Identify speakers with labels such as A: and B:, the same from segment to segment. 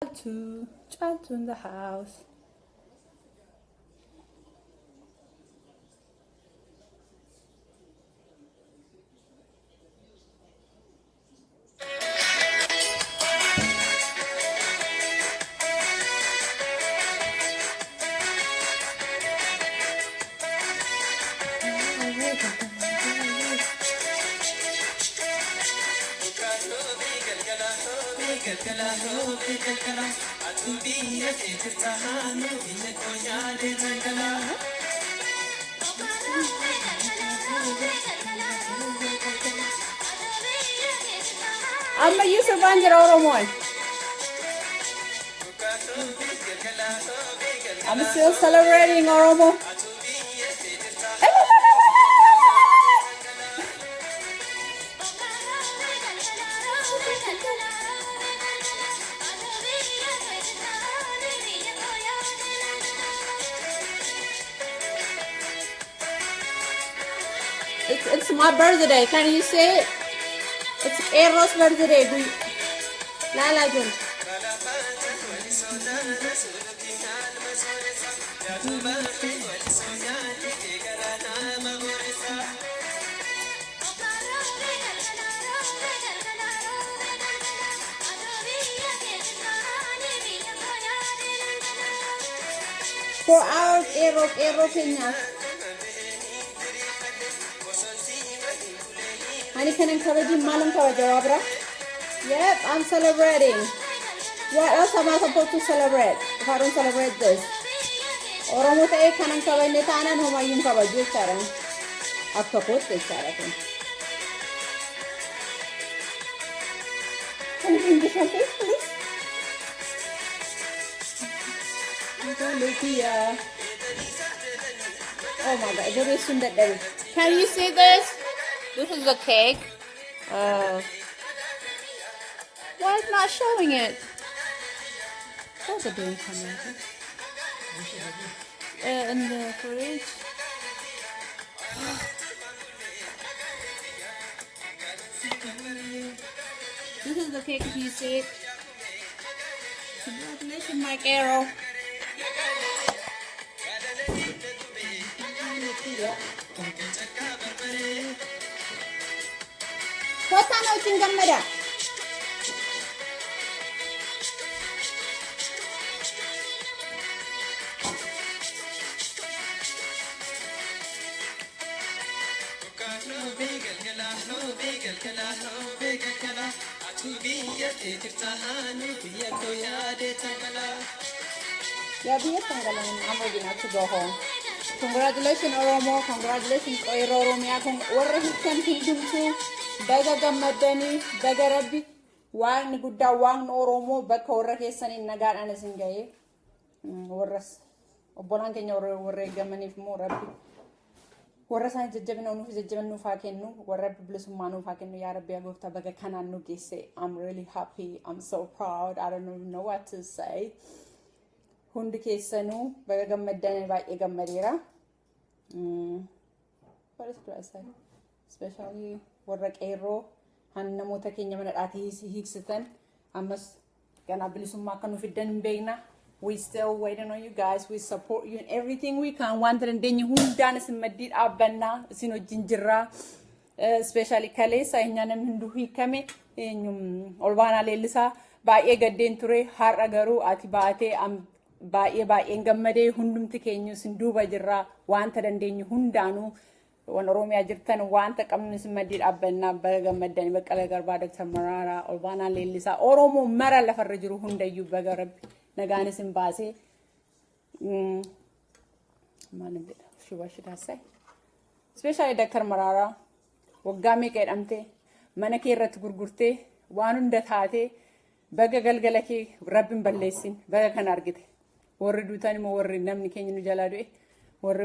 A: Chaltu in the house. Amma Yusuf Banjira Oromoon. I'm still celebrating Oromo. It's my birthday. Can you say it? It's Eros' birthday. Lala Jun. For our Eros Kenya. Honey, can I encourage you? Malum Kawajawabra? Yep, I'm celebrating. What else am I supposed to celebrate if I don't celebrate this? Oromo ta'e kanan kabajne taanan homayyuun kabajuu jechaadha. Akka kootti jechaadha kun. Can you bring the champagne, please? Oh my God, there is sundar there. Can you see this? This is the cake. Why is not showing it? What's it doing coming? In the fridge. This is the cake you see. Congratulations, Mike Arrow. What time are you going to Yeah, I'm ready now to go home. Congratulations, Oromo. Congratulations, Oromia. Congratulations, Baga Gamadani, Baga Rabbi, Wang Guda, Wang Oromo, Bakora Kesan in Nagar and Singaye. Warras, Obolankan or Regamanif more Rabbi. Warras I did Jevano is a Jevanu Fakenu, or Republis Manu Fakenu Yarabia of Tabaga Kananu say, I'm really happy, I'm so proud, I don't even know what to say. Hundi Kesanu, Baga Madani by Ega Madera. What else do I say? Especially warra qeerroo han namoota keenya mana dhaati hiiksitan ammas kana bilisummaa akka nu fiddan hin beekna. We still waiting on you guys. We support you in everything we can. Wanta dandeenye hundaan isin maddii dhaabbannaa isin wajjin jirraa. Especially kaleessa eenyaa namni hunduu hiikame Olbaanaa Leellisaa baay'ee gaddeen ture har'a garuu ati baatee baay'een gammadee hundumti keenya isin duuba jirraa wanta dandeenye hundaanuu wan Oromiyaa jirtan wanta qabnu isin maddii dhaabbannaa baga gammaddanii Baqqalaa Garbaa Dr. Mararaa Olbaanaa Leellisaa Oromoo mara lafarra jiru hundayyuu baga rabbi nagaan isin baasee what should I say? Especially Dr. Mararaa waggaa meeqa jedhamte mana kee irratti gurgurtee waan hunda taatee baga galgala kee rabbiin balleessin baga kan argite warri duutaan immoo warri namni keenya nu jalaa du'e warri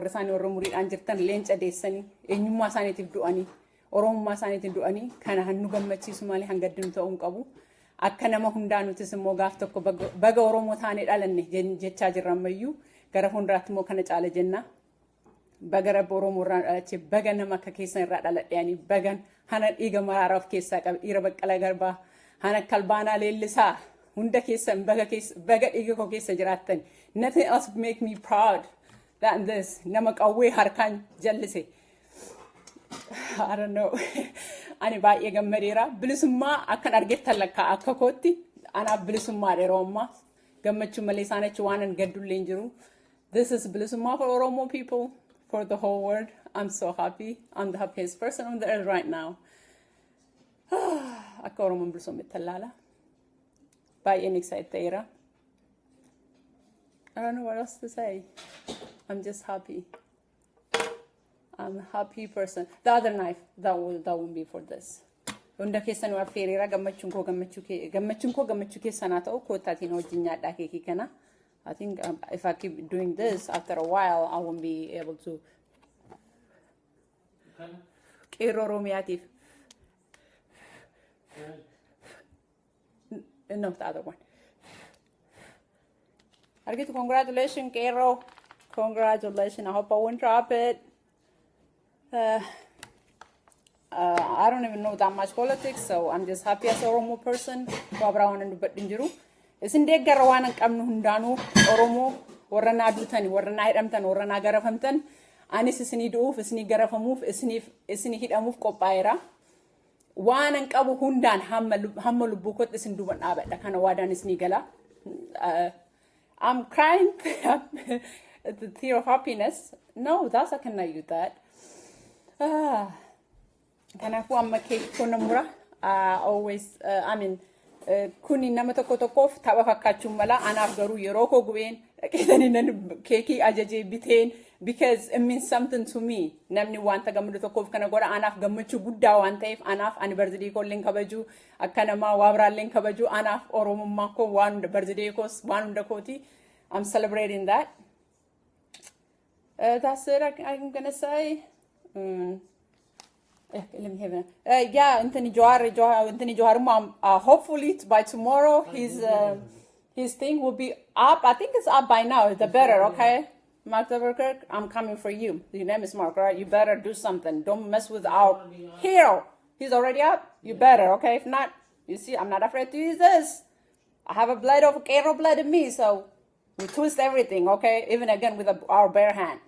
A: isaanii warri muriidhaan jirtan leenca deessanii eenyummaa isaaniitiif du'anii oromummaa isaaniitiif du'anii kana hannu gammachiisu malee hangaddinu ta'uu hin qabu akka nama hundaa nutis immoo gaaf tokko baga Oromoo taanee dhalanne jechaa jirra ammayyuu gara fuulduraatti immoo kana caala jenna. Baga Rabbi Oromoo irraa dhalache baga nama akka keessan irraa dhaladheani bagan hana dhiiga Maraaraa of keessaa qabe dhiira Baqqalaa Garbaa hana Olbaanaa Leellisaa hunda keessan baga dhiiga koo keessa jiraattan. Nothing else would make me proud than this. Nama qawwee harkaan jallise. I don't know. Ani baay'ee gammadeera. Bilisummaa akkan argettan lakkaa akka kootti anaaf bilisummaa yeroo ammaa gammachuu malee isaanichi waan an gaddullee hin jiru. This is bilisummaa for Oromo people, for the whole world. I'm so happy. I'm the happiest person on the earth right now. Akka Oromoon bilisoometti ilaala. Baay'een excited ta'eera. I don't know what else to say. I'm just happy. I'm a happy person. The other knife, that won't be for this. Hunda keessan waa feereera gammachuun koo gammachuu keessan haa ta'u koottaatiin wajjin nyaadhaa keekii kana. I think if I keep doing this, after a while, I won't be able to. Qeerroo Oromiyaatiif. No, the other one. Argitu, congratulations, Qeerroo. Congratulations. I hope I won't drop it. I don't even know that much politics, so I'm just happy as a Oromo person. Wabra waan dubbadhu hin jiru. Isin deeggarra waan hin qabnu hundaanuu Oromoo warra naa duutani, warra naa hidhamtan, warra naa garafamtan. Anis isinii du'uuf, isinii garafamuuf, isinii hidhamuuf qophaa'eera. Waan hin qabu hundaan hamma lubbuu kootti isin duuban dhaabadha. Kana waadaan isinii gala. I'm crying. The tear of happiness. No, that's I cannot use that. Kanaafuu amma keekii namura. Always, I mean, kuni nama tokkoof tapha fakkaachuun mala anaaf garuu yeroo koo gubeen dhaqeetanii keekii ajajee biteen because it means something to me. Namni wanta gammadu tokkoof kana godha anaaf gammachuu guddaa waan ta'eef anaaf ani birthday koo illee kabaju akka namaa waabraa illee kabaju anaaf oromummaa koo waan hunda birthday koos waan hunda kooti. I'm celebrating that. That's it. I'm gonna say. Let me have it. Yeah, Anthony Johar, hopefully by tomorrow his thing will be up. I think it's up by now. The better, okay? Mark Zuckerberg, I'm coming for you. Your name is Mark, right? You better do something. Don't mess with our hero. He's already up. You better, okay? If not, you see, I'm not afraid to use this. I have a blood of Qeerroo blood in me, so we twist everything, okay? Even again with our bare hand.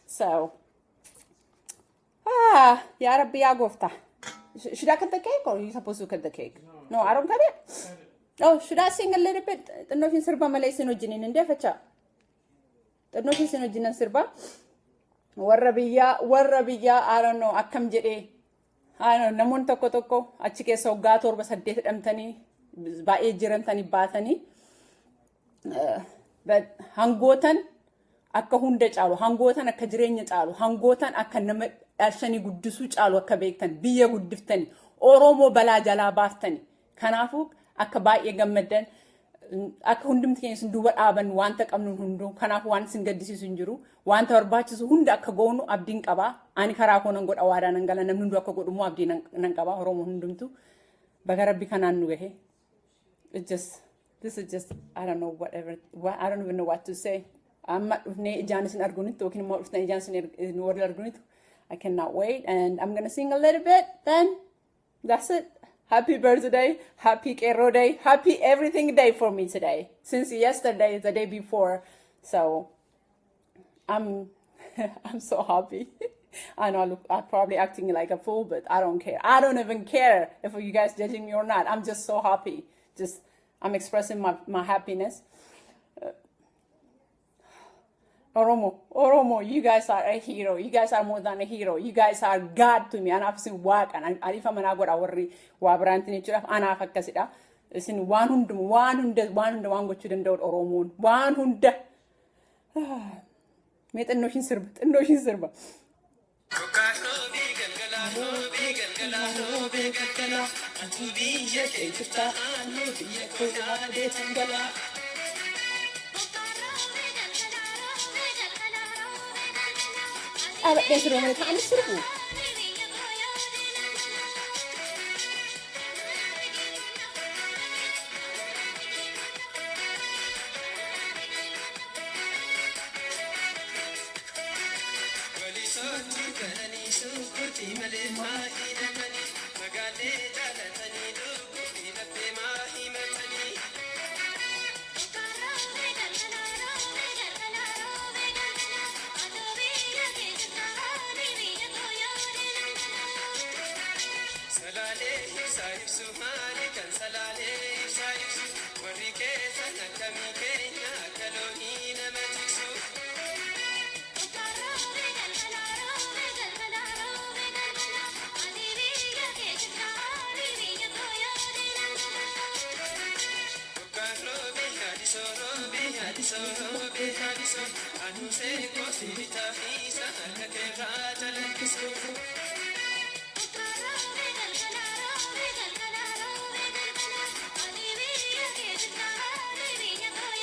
A: So. Ya Rabbi, ya Gofta. Should I cut the cake or are you supposed to cut the cake? No, I don't cut it. Oh, should I sing a little bit? The notion sirba malay sinojinin in defacha. The notion sinojinin sirba. Warrabiya, I don't know, akam jede. I don't know, namun toko. Achike so gator bas haddet amtani. Bae jirantani batani. But hangotan akka hunda caalu. Hangotan akka jireenya caalu. Hangotan akka nama ashani guddisu caalu akka beektan biyya guddiftani Oromoo balaa jalaa baaftani kanaafuu akka baay'ee gammaddan akka hundumti keenya sun duuba dhaaban wanta qabnu hunduu kanaafuu waan isin gaddisiisu hin jiru wanta barbaachisu hunda akka goonu abdiin qaba ani karaa koo nan godha waadaa nan gala namni hunduu akka godhu moo abdii nan qaba Oromoo hundumtu baga Rabbi kanaan nu gahe this is just I don't know I don't even know what to say amma dhufnee ijaan isin argunitti yookiin immoo dhufnee ijaan isin warri argunitti I cannot wait, and I'm gonna sing a little bit. Then that's it. Happy birthday, happy Qeerroo Day, happy everything day for me today. Since yesterday, the day before, so I'm so happy. I know I'm probably acting like a fool, but I don't care. I don't even care if you guys judging me or not. I'm just so happy. I'm expressing my happiness. Oromo, you guys are a hero. You guys are more than a hero. You guys are God to me. Anaaf isin waaqan. Alifa manaa godha warri waa biraantiin jechuudhaaf anaaf akkasidha. Isin waan hunda waan gochuu danda'u Oromoon. Waan hunda. Mee xinnoo ishiin sirba. There's a room time sirbu.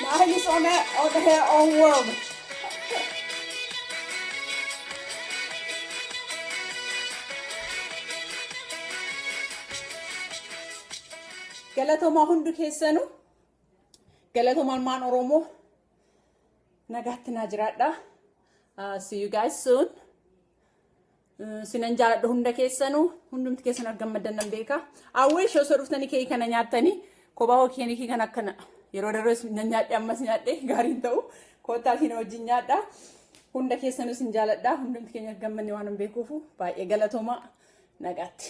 A: Now he's on her own world. Galatoma hundu keessanu galatoma almaan Oromoo nagaatti na jiraadha. See you guys soon. Sinan jaaladha hunda keessanu hundumti keessan argammadan nan beeka. I wish osoo dhuftanii kee kana nyaattanii kophaa hokkeenii kee kana akkana yeroo darbees nyaadhe ammas nyaadhe gaariin ta'u kootaa kee wajjin nyaadha. Hunda keessanu sin jaaladha hundumti keenya argammanni waan beekuufu baay'ee galatoma nagaatti.